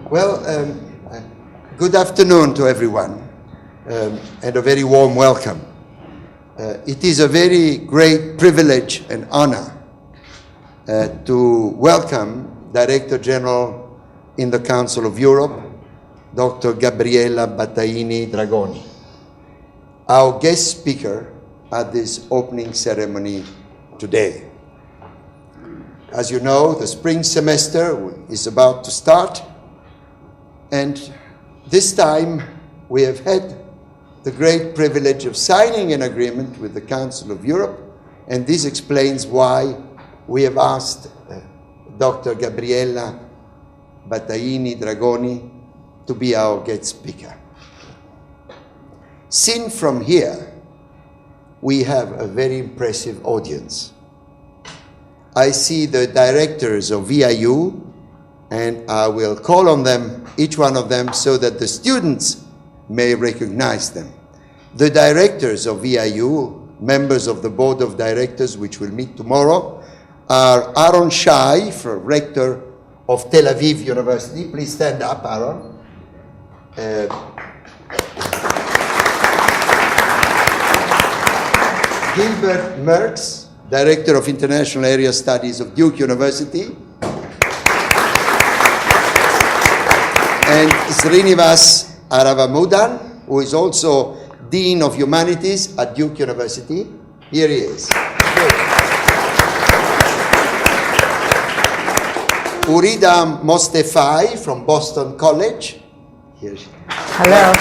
Well, good afternoon to everyone, and a very warm welcome. It is a very great privilege and honor to welcome Director General in the Council of Europe, Dr. Gabriella Battaini-Dragoni, our guest speaker at this opening ceremony today. As you know, the spring semester is about to start, and this time we have had the great privilege of signing an agreement with the Council of Europe, and this explains why we have asked Dr. Gabriella Battaini-Dragoni to be our guest speaker. Seen from here, we have a very impressive audience. I see the directors of VIU, and I will call on them, each one of them, so that the students may recognize them. The directors of VIU, members of the board of directors, which will meet tomorrow, are Aaron Shai, rector of Tel Aviv University. Please stand up, Aaron. Gilbert Merckx, director of International Area Studies of Duke University. And Srinivas Aravamudan, who is also Dean of Humanities at Duke University. Here he is. Urida Mostefai from Boston College. Here she is. Hello.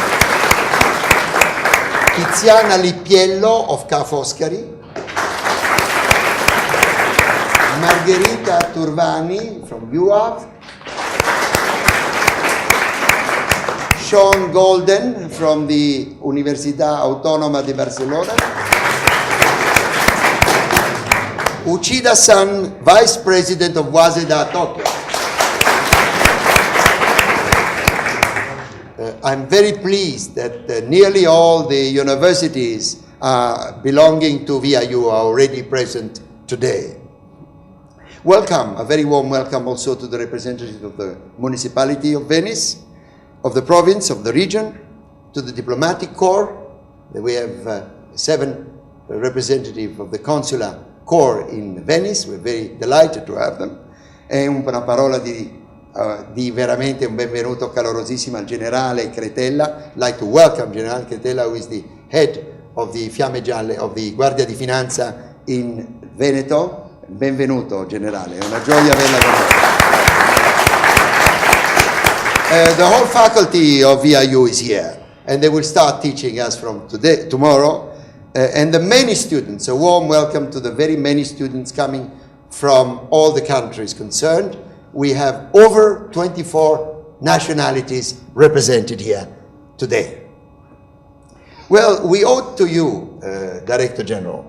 Tiziana Lippiello of Ca' Foscari. Margherita Turvani from UAV. Sean Golden from the Università Autónoma de Barcelona. Uchida-san, Vice President of Waseda Tokyo. I'm very pleased that nearly all the universities belonging to VIU are already present today. Welcome, a very warm welcome also to the representatives of the municipality of Venice, of the province, of the region, to the diplomatic corps. We have 7 representatives of the consular corps in Venice. We're very delighted to have them. E una parola di veramente un benvenuto calorosissimo al generale Cretella. I'd like to welcome General Cretella, who is the head of the Fiamme Gialle, of the Guardia di Finanza in Veneto. Benvenuto, generale, è una gioia averla con noi. The whole faculty of VIU is here, and they will start teaching us from tomorrow. And the many students, a warm welcome to the very many students coming from all the countries concerned. We have over 24 nationalities represented here today. Well, we owe to you, Director General,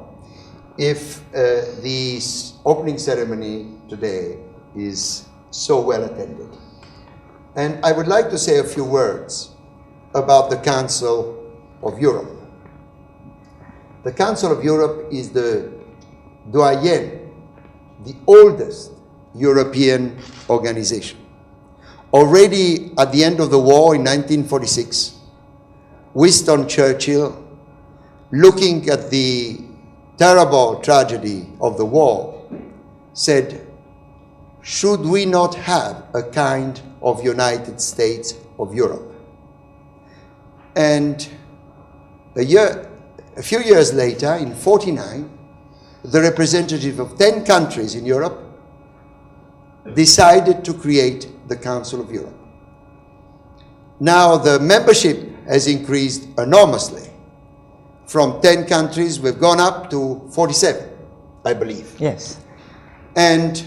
if this opening ceremony today is so well attended. And I would like to say a few words about the Council of Europe. The Council of Europe is the doyen, the oldest European organization. Already at the end of the war in 1946, Winston Churchill, looking at the terrible tragedy of the war, said, should we not have a kind of United States of Europe? And a few years later, in 1949, the representatives of 10 countries in Europe decided to create the Council of Europe. Now the membership has increased enormously. From 10 countries, we've gone up to 47, I believe. Yes. And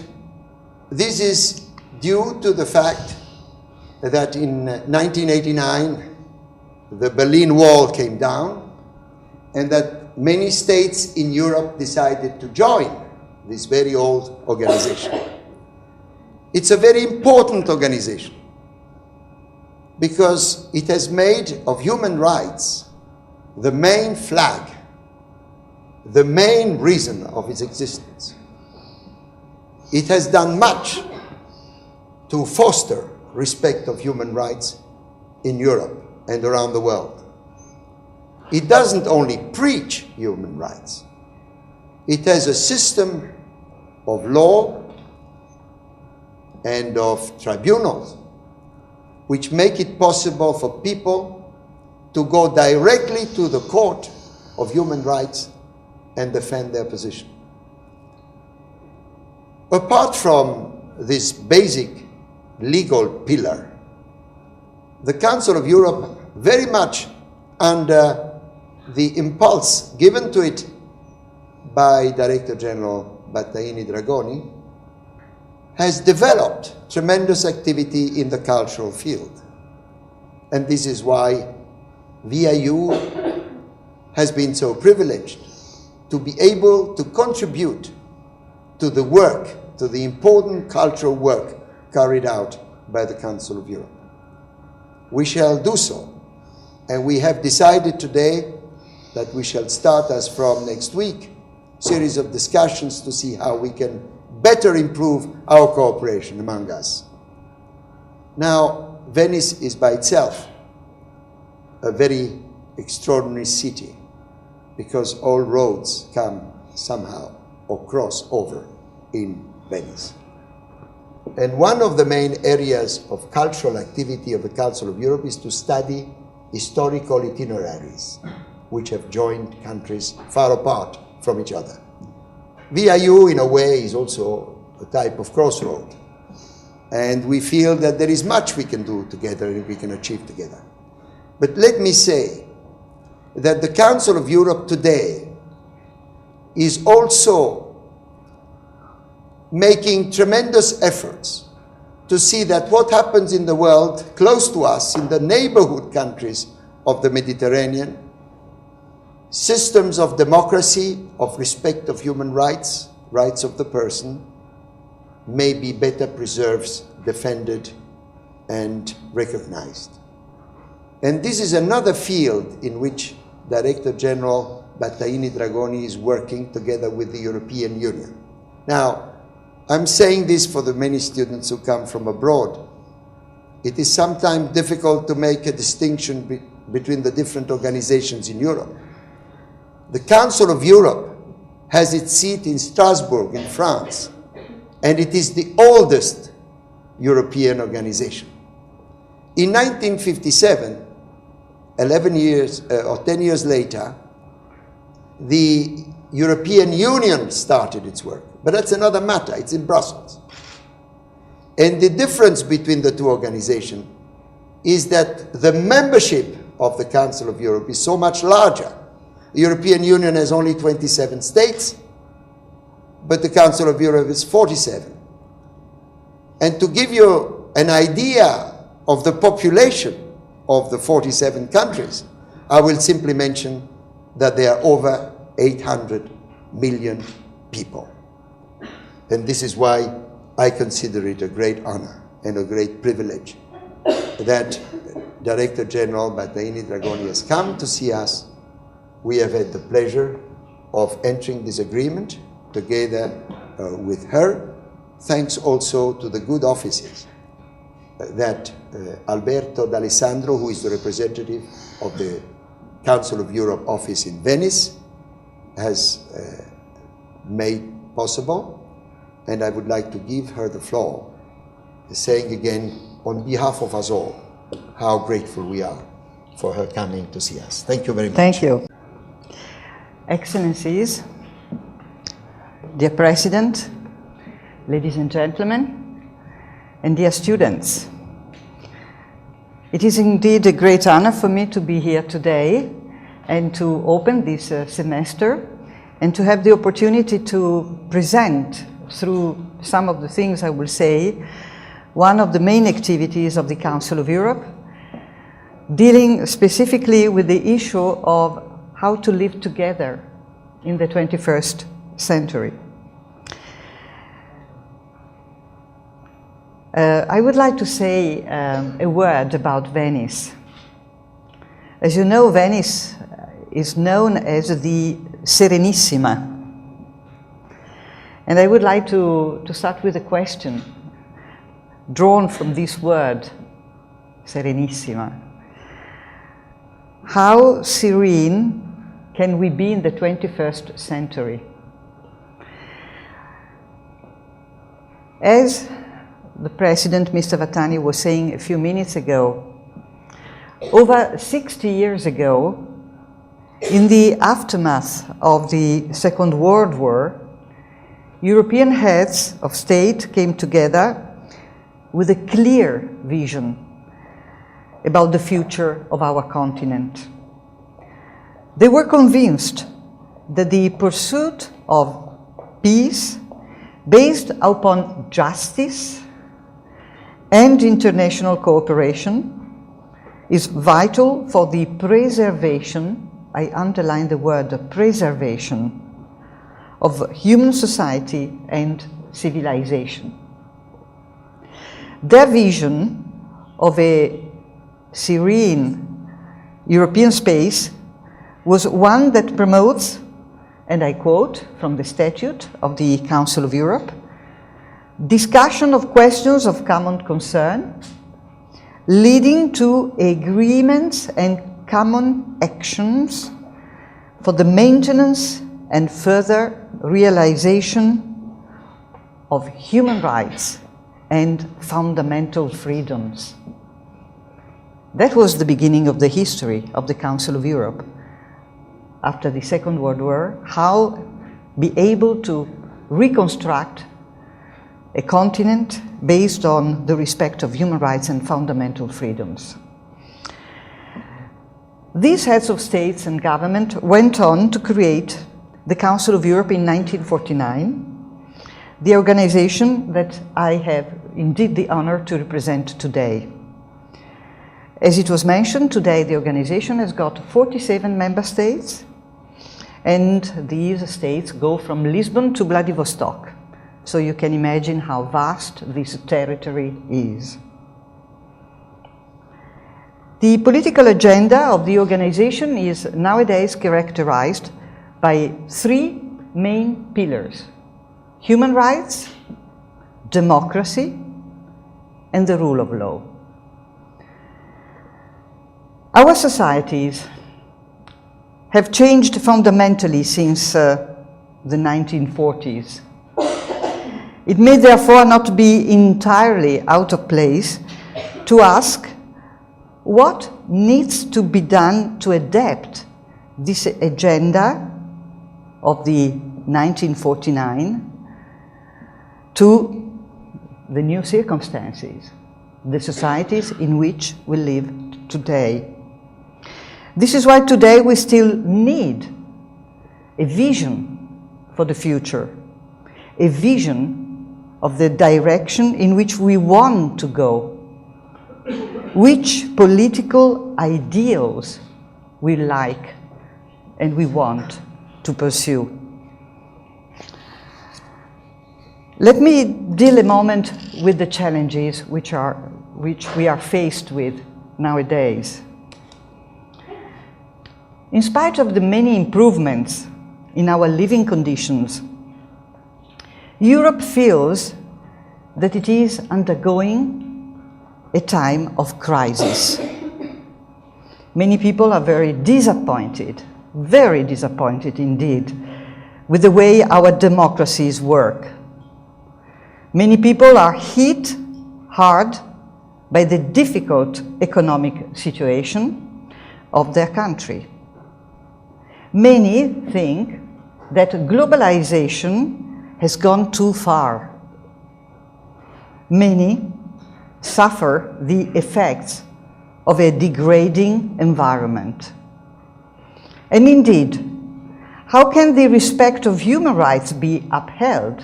this is due to the fact that in 1989, the Berlin Wall came down, and that many states in Europe decided to join this very old organization. It's a very important organization because it has made of human rights the main flag, the main reason of its existence. It has done much to foster respect of human rights in Europe and around the world. It doesn't only preach human rights. It has a system of law and of tribunals which make it possible for people to go directly to the Court of Human Rights and defend their position. Apart from this basic legal pillar, the Council of Europe, very much under the impulse given to it by Director General Battaini-Dragoni, has developed tremendous activity in the cultural field. And this is why VIU has been so privileged to be able to contribute to the work, to the important cultural work carried out by the Council of Europe. We shall do so, and we have decided today that we shall start, as from next week, a series of discussions to see how we can better improve our cooperation among us. Now, Venice is by itself a very extraordinary city, because all roads come somehow or cross over in Venice. And one of the main areas of cultural activity of the Council of Europe is to study historical itineraries which have joined countries far apart from each other. VIU, in a way, is also a type of crossroad. And we feel that there is much we can do together and we can achieve together. But let me say that the Council of Europe today is also making tremendous efforts to see that what happens in the world close to us, in the neighborhood countries of the Mediterranean, systems of democracy, of respect of human rights, rights of the person, may be better preserved, defended, and recognized. And this is another field in which Director General Battaini-Dragoni is working together with the European Union. Now, I'm saying this for the many students who come from abroad. It is sometimes difficult to make a distinction between the different organizations in Europe. The Council of Europe has its seat in Strasbourg in France, and it is the oldest European organization. In 1957, 11 years or 10 years later, the European Union started its work. But that's another matter, it's in Brussels. And the difference between the two organizations is that the membership of the Council of Europe is so much larger. The European Union has only 27 states, but the Council of Europe is 47. And to give you an idea of the population of the 47 countries, I will simply mention that there are over 800 million people. And this is why I consider it a great honor and a great privilege that Director General Battaini-Dragoni has come to see us. We have had the pleasure of entering this agreement together with her, thanks also to the good offices that Alberto D'Alessandro, who is the representative of the Council of Europe office in Venice, has made possible. And I would like to give her the floor, saying again, on behalf of us all, how grateful we are for her coming to see us. Thank you very much. Thank you. Excellencies, dear President, ladies and gentlemen, and dear students, it is indeed a great honor for me to be here today and to open this semester and to have the opportunity to present, through some of the things I will say, one of the main activities of the Council of Europe, dealing specifically with the issue of how to live together in the 21st century. I would like to say a word about Venice. As you know, Venice is known as the Serenissima. And I would like to start with a question. drawn from this word, Serenissima. How serene can we be in the 21st century? As the President, Mr. Battani, was saying a few minutes ago, over 60 years ago, in the aftermath of the Second World War, European heads of state came together with a clear vision about the future of our continent. They were convinced that the pursuit of peace based upon justice and international cooperation is vital for the preservation, I underline the word preservation, of human society and civilization. Their vision of a serene European space was one that promotes, and I quote from the statute of the Council of Europe, discussion of questions of common concern, leading to agreements and common actions for the maintenance and further realization of human rights and fundamental freedoms. That was the beginning of the history of the Council of Europe. After the Second World War, how be able to reconstruct a continent based on the respect of human rights and fundamental freedoms. These heads of states and government went on to create the Council of Europe in 1949, the organization that I have indeed the honor to represent today. As it was mentioned, today the organization has got 47 member states, and these states go from Lisbon to Vladivostok. So you can imagine how vast this territory is. The political agenda of the organization is nowadays characterized by three main pillars: human rights, democracy, and the rule of law. Our societies have changed fundamentally since the 1940s. It may therefore not be entirely out of place to ask what needs to be done to adapt this agenda of the 1949 to the new circumstances, the societies in which we live today. This is why today we still need a vision for the future, a vision of the direction in which we want to go, which political ideals we like and we want to pursue. Let me deal a moment with the challenges which we are faced with nowadays. In spite of the many improvements in our living conditions, Europe feels that it is undergoing a time of crisis. Many people are very disappointed indeed, with the way our democracies work. Many people are hit hard by the difficult economic situation of their country. Many think that globalization has gone too far. Many suffer the effects of a degrading environment. And indeed, how can the respect of human rights be upheld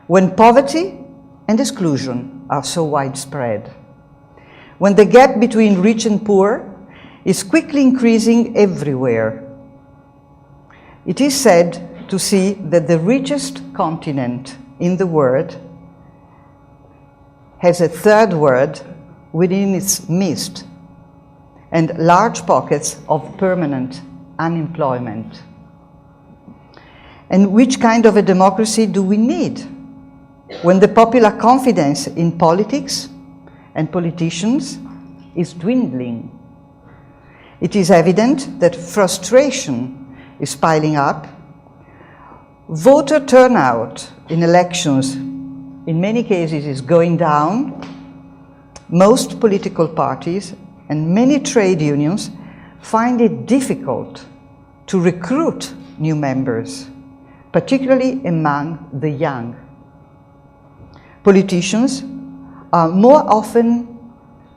when poverty and exclusion are so widespread? When the gap between rich and poor is quickly increasing everywhere? It is sad to see that the richest continent in the world has a third world within its midst and large pockets of permanent unemployment. And which kind of a democracy do we need? when the popular confidence in politics and politicians is dwindling. It is evident that frustration is piling up. Voter turnout in elections, in many cases, is going down. Most political parties and many trade unions find it difficult to recruit new members, particularly among the young. Politicians are more often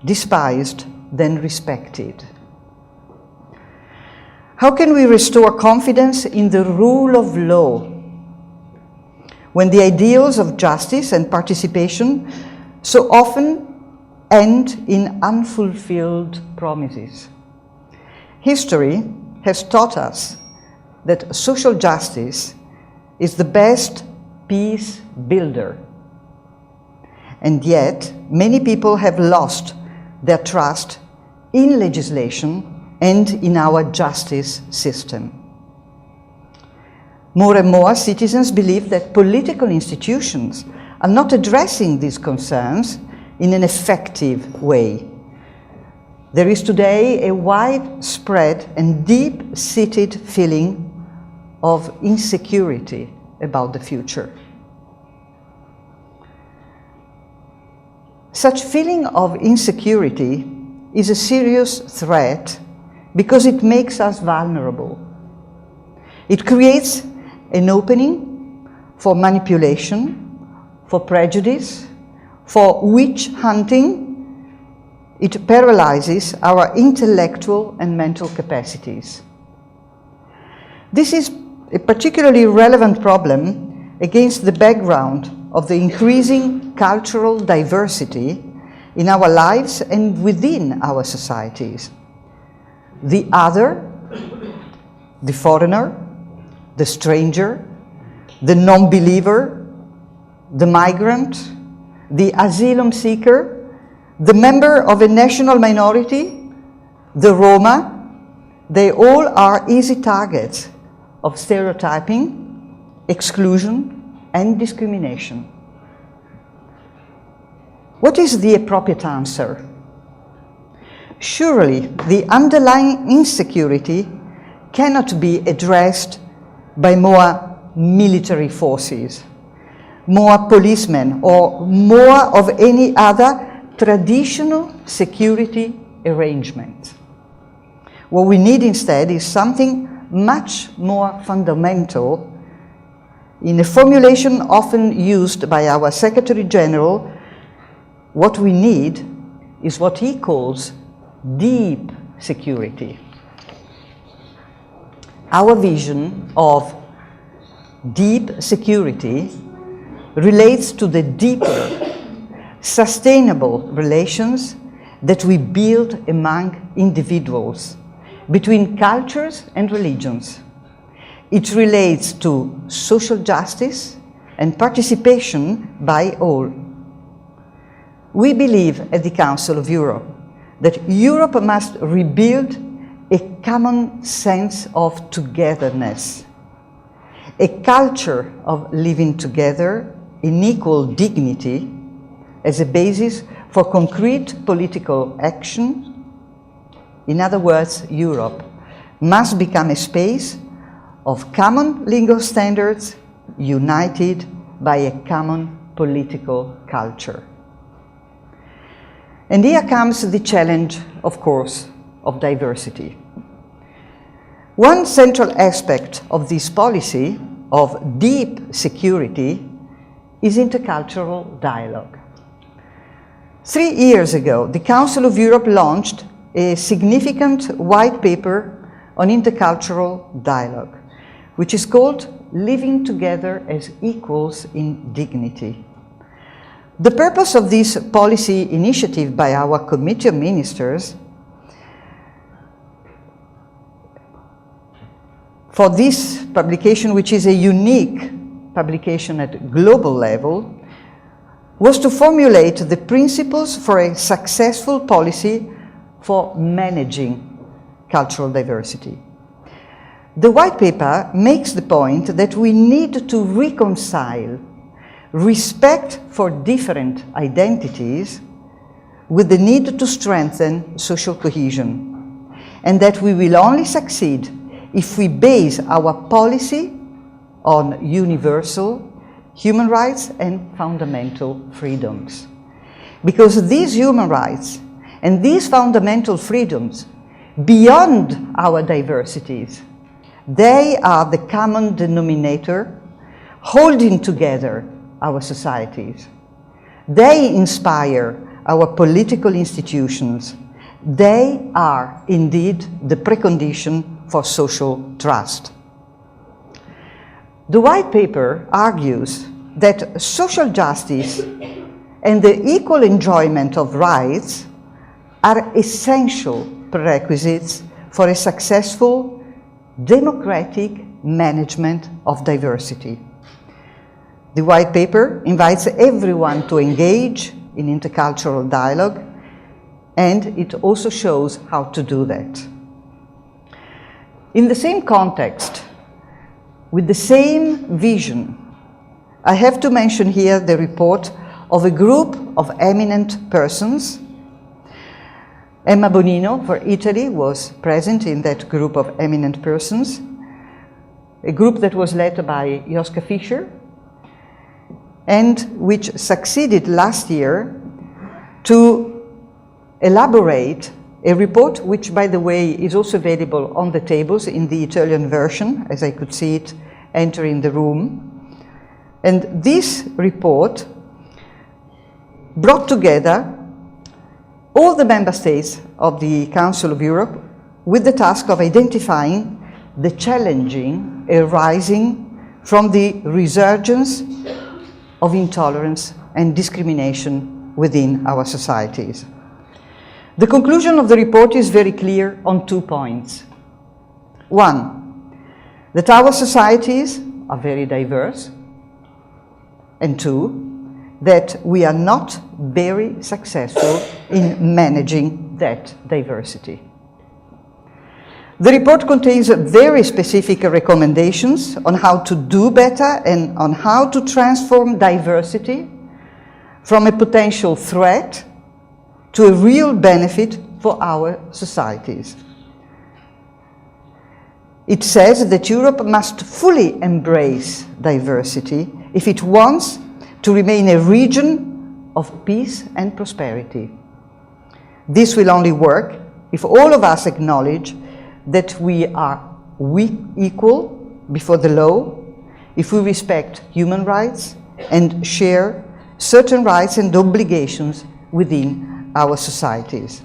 despised than respected. How can we restore confidence in the rule of law when the ideals of justice and participation so often end in unfulfilled promises? History has taught us that social justice is the best peace builder. And yet, many people have lost their trust in legislation and in our justice system. More and more citizens believe that political institutions are not addressing these concerns in an effective way. There is today a widespread and deep-seated feeling of insecurity about the future. Such feeling of insecurity is a serious threat because it makes us vulnerable. It creates an opening for manipulation, for prejudice, for witch hunting. It paralyzes our intellectual and mental capacities. This is a particularly relevant problem against the background of the increasing cultural diversity in our lives and within our societies. The other, the foreigner, the stranger, the non-believer, the migrant, the asylum seeker, the member of a national minority, the Roma, they all are easy targets of stereotyping, exclusion, and discrimination. What is the appropriate answer? Surely the underlying insecurity cannot be addressed by more military forces, more policemen, or more of any other traditional security arrangement. What we need instead is something much more fundamental. In a formulation often used by our Secretary General, what we need is what he calls deep security. Our vision of deep security relates to the deeper, sustainable relations that we build among individuals, between cultures and religions. It relates to social justice and participation by all. We believe at the Council of Europe that Europe must rebuild a common sense of togetherness, a culture of living together in equal dignity as a basis for concrete political action. In other words, Europe must become a space of common legal standards united by a common political culture. And here comes the challenge, of course, of diversity. One central aspect of this policy of deep security is intercultural dialogue. 3 years ago, the Council of Europe launched a significant white paper on intercultural dialogue, which is called Living Together as Equals in Dignity. The purpose of this policy initiative by our Committee of Ministers for this publication, which is a unique publication at global level, was to formulate the principles for a successful policy for managing cultural diversity. The white paper makes the point that we need to reconcile respect for different identities with the need to strengthen social cohesion, and that we will only succeed if we base our policy on universal human rights and fundamental freedoms. Because these human rights and these fundamental freedoms, beyond our diversities, they are the common denominator holding together our societies. They inspire our political institutions. They are indeed the precondition for social trust. The white paper argues that social justice and the equal enjoyment of rights are essential prerequisites for a successful democratic management of diversity. The white paper invites everyone to engage in intercultural dialogue, and it also shows how to do that. In the same context, with the same vision, I have to mention here the report of a group of eminent persons. Emma Bonino for Italy was present in that group of eminent persons, a group that was led by Joschka Fischer, and which succeeded last year to elaborate a report which, by the way, is also available on the tables in the Italian version, as I could see it entering the room. And this report brought together all the member states of the Council of Europe with the task of identifying the challenging arising from the resurgence of intolerance and discrimination within our societies. The conclusion of the report is very clear on 2 points. One, that our societies are very diverse, and two, that we are not very successful in managing that diversity. The report contains very specific recommendations on how to do better and on how to transform diversity from a potential threat to a real benefit for our societies. It says that Europe must fully embrace diversity if it wants to remain a region of peace and prosperity. This will only work if all of us acknowledge that we are equal before the law, if we respect human rights and share certain rights and obligations within our societies.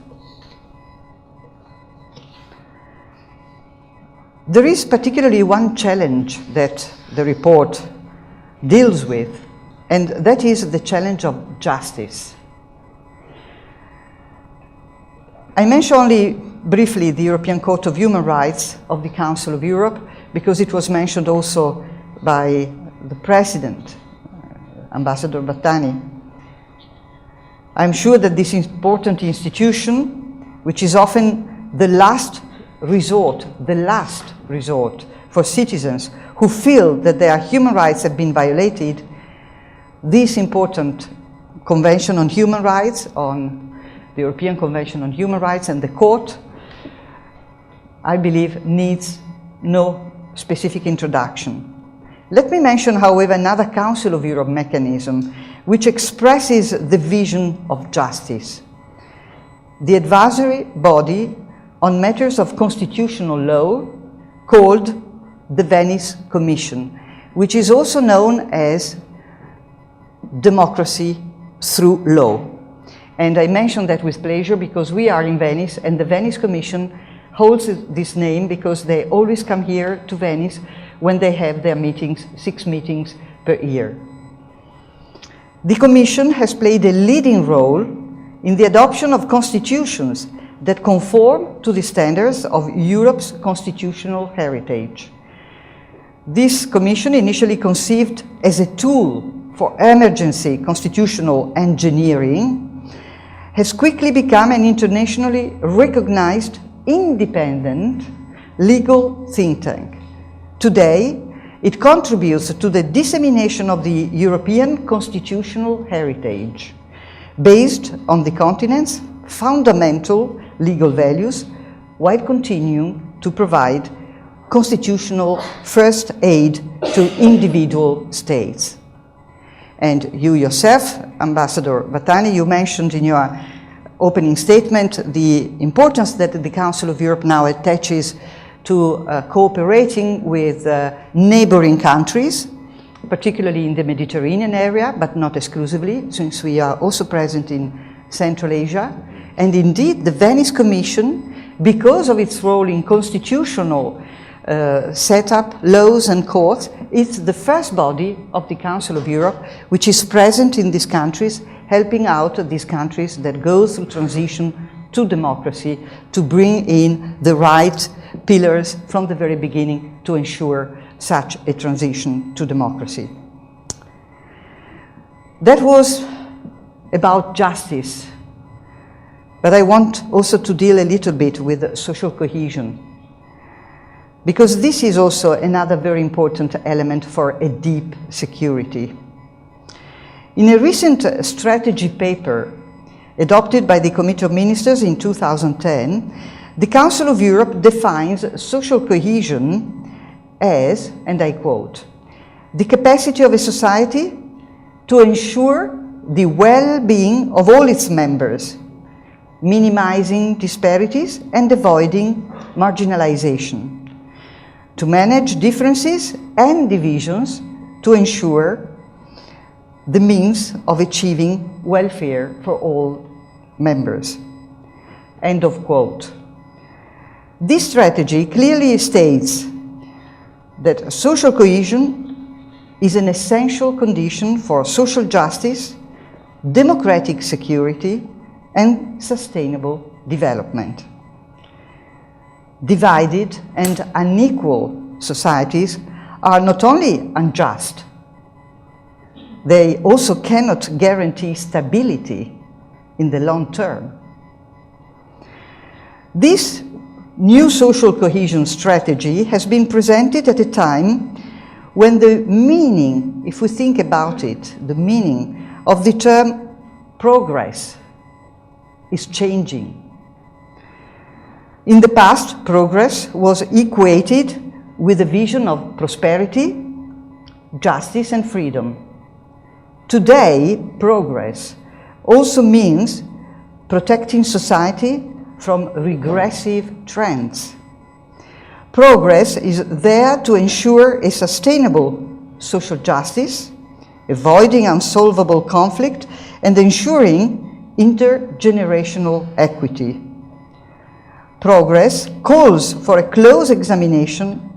There is particularly one challenge that the report deals with, and that is the challenge of justice. I mention only briefly the European Court of Human Rights of the Council of Europe, because it was mentioned also by the President, Ambassador Battani. I'm sure that this important institution, which is often the last resort for citizens who feel that their human rights have been violated, this important Convention on Human Rights, on the European Convention on Human Rights, and the Court, I believe, needs no specific introduction. Let me mention, however, another Council of Europe mechanism which expresses the vision of justice. The advisory body on matters of constitutional law, called the Venice Commission, which is also known as democracy through law. And I mention that with pleasure because we are in Venice, and the Venice Commission holds this name because they always come here to Venice when they have their meetings, 6 meetings per year. The Commission has played a leading role in the adoption of constitutions that conform to the standards of Europe's constitutional heritage. This Commission, initially conceived as a tool for emergency constitutional engineering, has quickly become an internationally recognized independent legal think tank. Today, it contributes to the dissemination of the European constitutional heritage, based on the continent's fundamental legal values, while continuing to provide constitutional first aid to individual states. And you yourself, Ambassador Battaini, you mentioned in your opening statement the importance that the Council of Europe now attaches to cooperating with neighboring countries, particularly in the Mediterranean area, but not exclusively, since we are also present in Central Asia. And indeed, the Venice Commission, because of its role in constitutional setup, laws and courts, it's the first body of the Council of Europe which is present in these countries, helping out these countries that go through transition to democracy, to bring in the right pillars from the very beginning to ensure such a transition to democracy. That was about justice, but I want also to deal a little bit with social cohesion, because this is also another very important element for a deep security. In a recent strategy paper adopted by the Committee of Ministers in 2010, the Council of Europe defines social cohesion as, and I quote, the capacity of a society to ensure the well-being of all its members, minimizing disparities and avoiding marginalization, to manage differences and divisions to ensure the means of achieving welfare for all members. End of quote. This strategy clearly states that social cohesion is an essential condition for social justice, democratic security, and sustainable development. Divided and unequal societies are not only unjust, they also cannot guarantee stability in the long term. This new social cohesion strategy has been presented at a time when the meaning, if we think about it, the meaning of the term progress is changing. In the past, progress was equated with a vision of prosperity, justice, and freedom. Today, progress also means protecting society from regressive trends. Progress is there to ensure a sustainable social justice, avoiding unsolvable conflict, and ensuring intergenerational equity. Progress calls for a close examination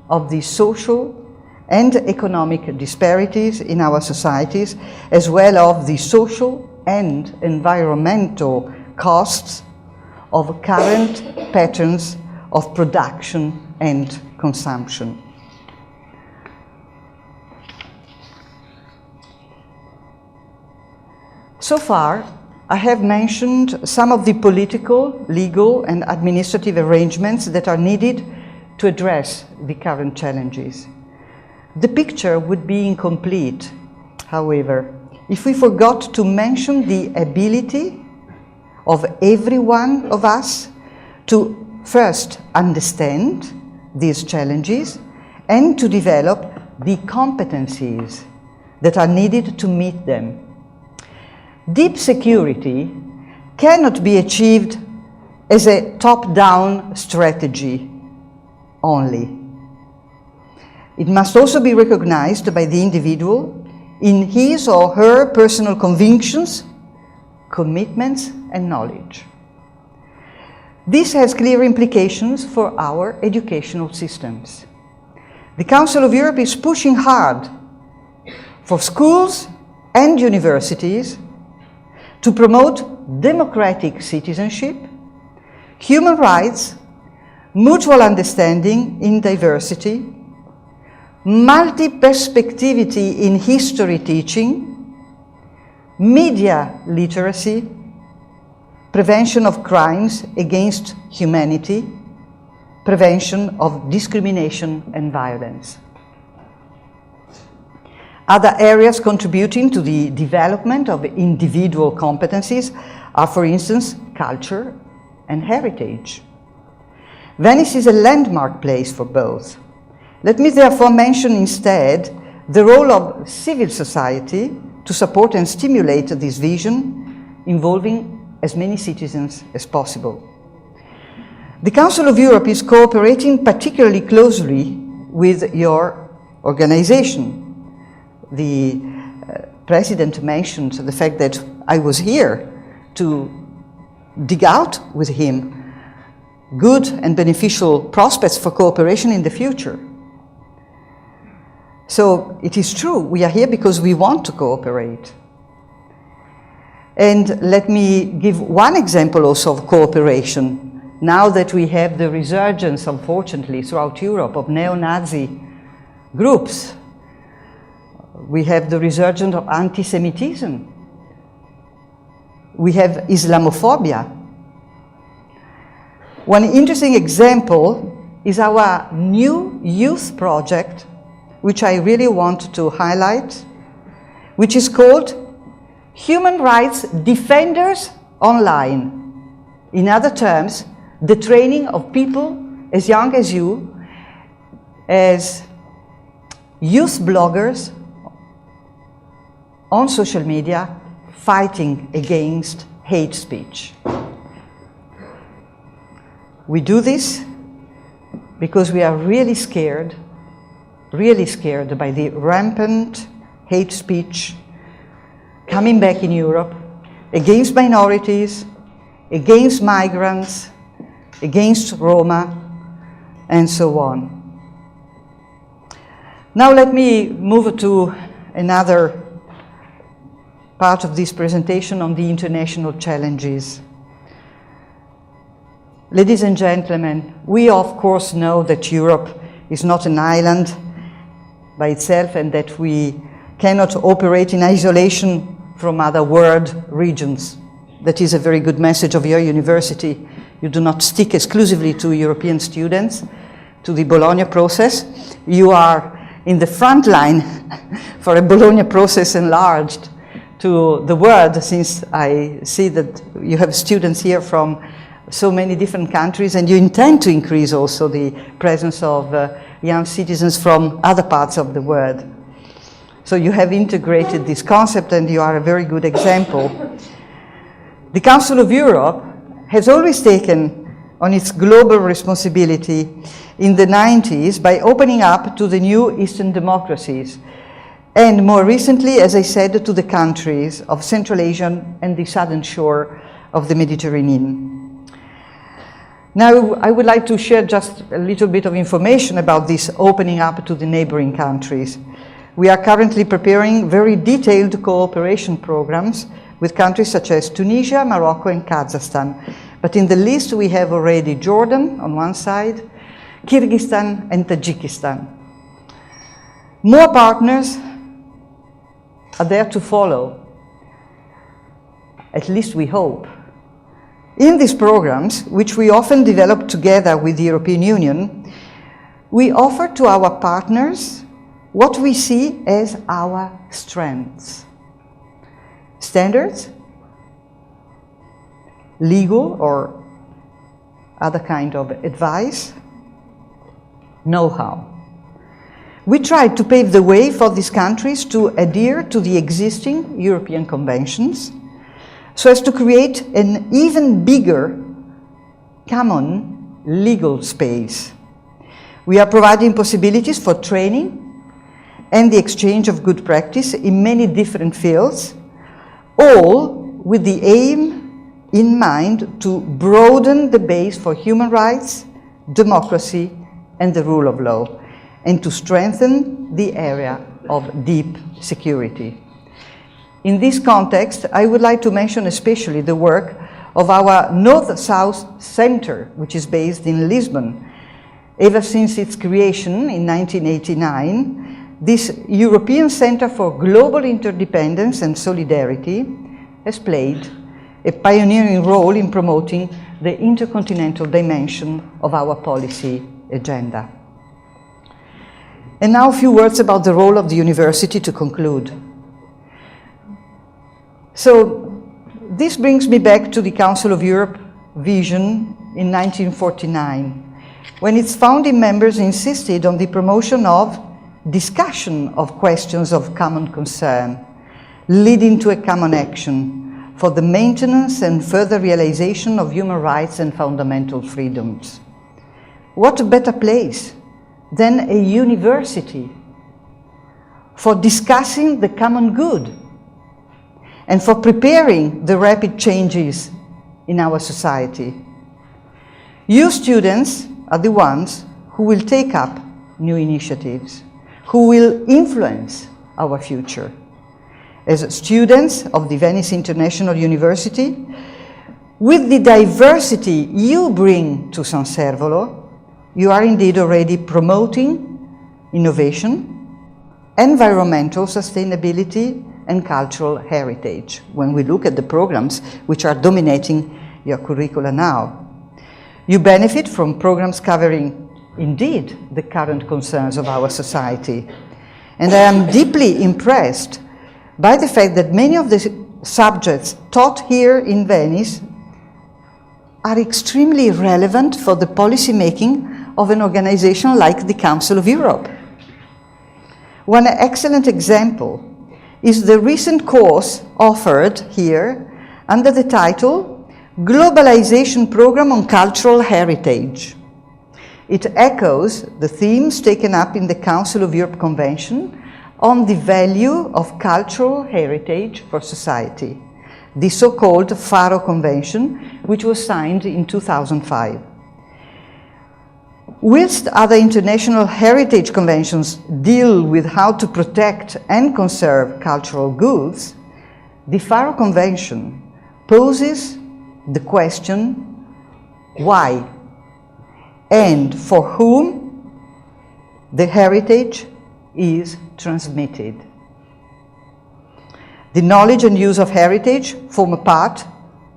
of the social and economic disparities in our societies, as well as the social and environmental costs of current patterns of production and consumption. So far, I have mentioned some of the political, legal, and administrative arrangements that are needed to address the current challenges. The picture would be incomplete, however, if we forgot to mention the ability of every one of us to first understand these challenges and to develop the competencies that are needed to meet them. Deep security cannot be achieved as a top-down strategy only. It must also be recognized by the individual in his or her personal convictions, commitments, and knowledge. This has clear implications for our educational systems. The Council of Europe is pushing hard for schools and universities to promote democratic citizenship, human rights, mutual understanding in diversity, multi-perspectivity in history teaching, media literacy, prevention of crimes against humanity, prevention of discrimination and violence. Other areas contributing to the development of individual competencies are, for instance, culture and heritage. Venice is a landmark place for both. Let me therefore mention instead the role of civil society to support and stimulate this vision, involving as many citizens as possible. The Council of Europe is cooperating particularly closely with your organization. The President mentioned the fact that I was here to dig out with him good and beneficial prospects for cooperation in the future. So it is true, we are here because we want to cooperate. And let me give one example also of cooperation. Now that we have the resurgence, unfortunately, throughout Europe of neo-Nazi groups, we have the resurgence of anti-Semitism. We have Islamophobia. One interesting example is our new youth project, which I really want to highlight, which is called Human Rights Defenders Online. In other terms, the training of people as young as you, as youth bloggers on social media, fighting against hate speech. We do this because we are really scared by the rampant hate speech coming back in Europe against minorities, against migrants, against Roma, and so on. Now let me move to another part of this presentation on the international challenges. Ladies and gentlemen, we of course know that Europe is not an island by itself and that we cannot operate in isolation from other world regions. That is a very good message of your university. You do not stick exclusively to European students, to the Bologna process. You are in the front line for a Bologna process enlarged to the world, since I see that you have students here from so many different countries, and you intend to increase also the presence of young citizens from other parts of the world. So you have integrated this concept, and you are a very good example. The Council of Europe has always taken on its global responsibility in the 90s by opening up to the new Eastern democracies, and more recently, as I said, to the countries of Central Asia and the southern shore of the Mediterranean. Now, I would like to share just a little bit of information about this opening up to the neighboring countries. We are currently preparing very detailed cooperation programs with countries such as Tunisia, Morocco, and Kazakhstan. But in the list we have already Jordan on one side, Kyrgyzstan, and Tajikistan. More partners are there to follow, at least we hope. In these programs, which we often develop together with the European Union, we offer to our partners what we see as our strengths. Standards, legal or other kind of advice, know-how. We tried to pave the way for these countries to adhere to the existing European conventions so as to create an even bigger common legal space. We are providing possibilities for training and the exchange of good practice in many different fields, all with the aim in mind to broaden the base for human rights, democracy, and the rule of law, and to strengthen the area of deep security. In this context, I would like to mention especially the work of our North-South Center, which is based in Lisbon. Ever since its creation in 1989, this European Center for Global Interdependence and Solidarity has played a pioneering role in promoting the intercontinental dimension of our policy agenda. And now a few words about the role of the university to conclude. So this brings me back to the Council of Europe vision in 1949, when its founding members insisted on the promotion of discussion of questions of common concern, leading to a common action for the maintenance and further realization of human rights and fundamental freedoms. What a better place than a university for discussing the common good and for preparing the rapid changes in our society. You students are the ones who will take up new initiatives, who will influence our future. As students of the Venice International University, with the diversity you bring to San Servolo, you are indeed already promoting innovation, environmental sustainability, and cultural heritage, when we look at the programs which are dominating your curricula now. You benefit from programs covering, indeed, the current concerns of our society. And I am deeply impressed by the fact that many of the subjects taught here in Venice are extremely relevant for the policy making of an organization like the Council of Europe. One excellent example is the recent course offered here under the title Globalization Program on Cultural Heritage. It echoes the themes taken up in the Council of Europe Convention on the value of cultural heritage for society, the so-called Faro Convention, which was signed in 2005. Whilst other international heritage conventions deal with how to protect and conserve cultural goods, the Faro Convention poses the question, why and for whom the heritage is transmitted. The knowledge and use of heritage form a part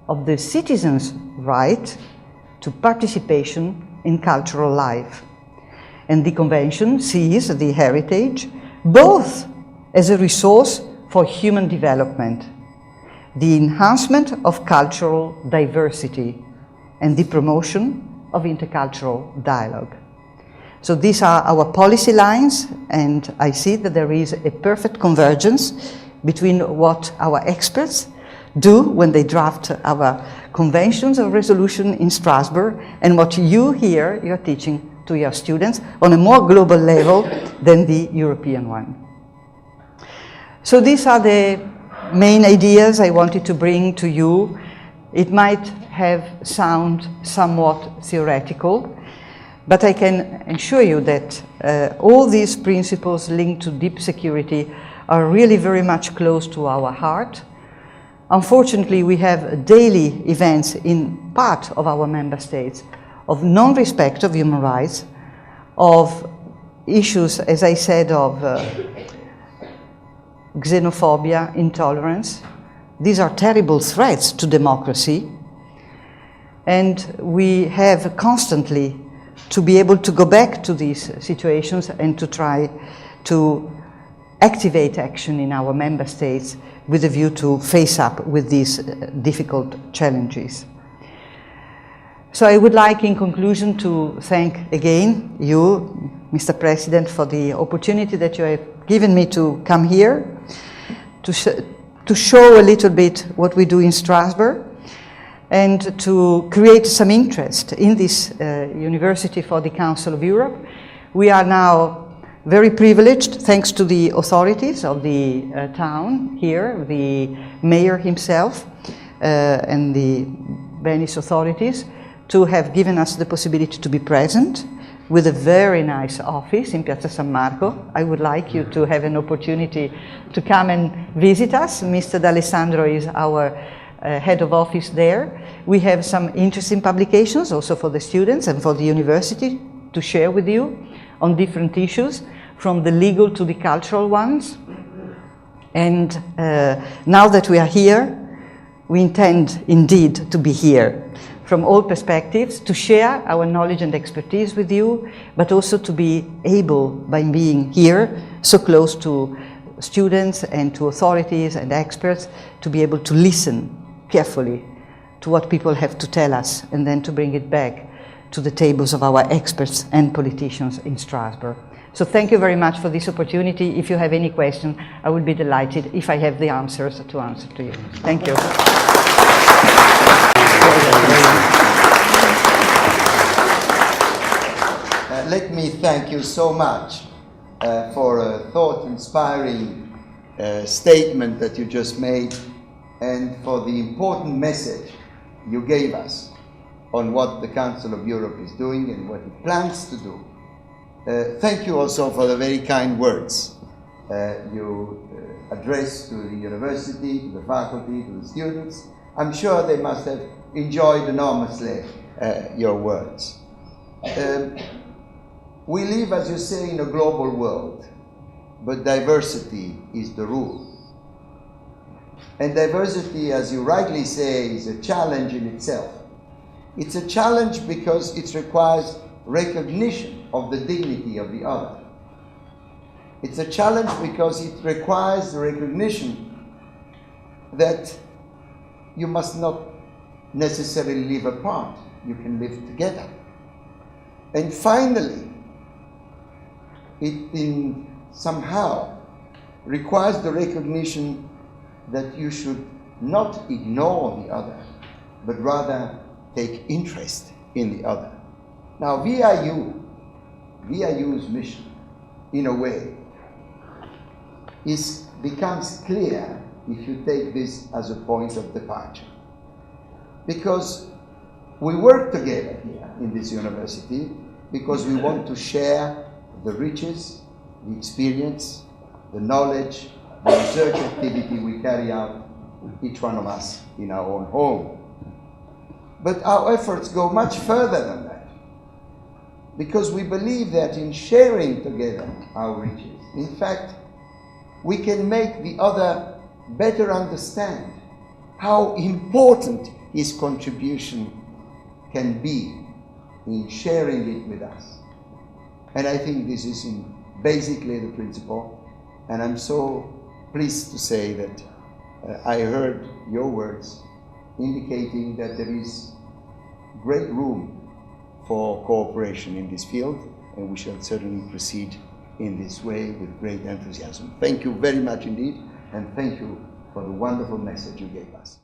of the citizens' right to participation in cultural life. And the Convention sees the heritage both as a resource for human development, the enhancement of cultural diversity, and the promotion of intercultural dialogue. So these are our policy lines, and I see that there is a perfect convergence between what our experts do when they draft our conventions or resolution in Strasbourg and what you here, you're teaching to your students on a more global level than the European one. So these are the main ideas I wanted to bring to you. It might have sound somewhat theoretical, but I can assure you that all these principles linked to deep security are really very much close to our heart. Unfortunately, we have daily events in part of our member states of non-respect of human rights, of issues, as I said, of xenophobia, intolerance. These are terrible threats to democracy, and we have constantly to be able to go back to these situations and to try to activate action in our member states with a view to face up with these difficult challenges. So I would like, in conclusion, to thank again you, Mr. President, for the opportunity that you have given me to come here, to show a little bit what we do in Strasbourg, and to create some interest in this university for the Council of Europe. We are now very privileged, thanks to the authorities of the town here, the mayor himself and the Venice authorities, to have given us the possibility to be present with a very nice office in Piazza San Marco. I would like you to have an opportunity to come and visit us. Mr. D'Alessandro is our head of office there. We have some interesting publications also for the students and for the university to share with you on different issues, from the legal to the cultural ones. And now that we are here, we intend indeed to be here from all perspectives, to share our knowledge and expertise with you, but also to be able, by being here, so close to students and to authorities and experts, to be able to listen carefully to what people have to tell us, and then to bring it back to the tables of our experts and politicians in Strasbourg. So thank you very much for this opportunity. If you have any question, I would be delighted if I have the answers to answer to you. Thank you. Let me thank you so much for a thought-inspiring statement that you just made, and for the important message you gave us on what the Council of Europe is doing and what it plans to do. Thank you also for the very kind words you addressed to the university, to the faculty, to the students. I'm sure they must have enjoyed enormously your words. We live, as you say, in a global world, but diversity is the rule. And diversity, as you rightly say, is a challenge in itself. It's a challenge because it requires recognition of the dignity of the other. It's a challenge because it requires the recognition that you must not necessarily live apart. You can live together. And finally, it somehow requires the recognition that you should not ignore the other, but rather take interest in the other. Now, VIU's mission, in a way, becomes clear if you take this as a point of departure. Because we work together here in this university because we want to share the riches, the experience, the knowledge, the research activity we carry out, each one of us in our own home. But our efforts go much further than that, because we believe that in sharing together our riches, in fact, we can make the other better understand how important his contribution can be in sharing it with us. And I think this is basically the principle, and I'm so pleased to say that I heard your words indicating that there is great room for cooperation in this field, and we shall certainly proceed in this way with great enthusiasm. Thank you very much indeed, and thank you for the wonderful message you gave us.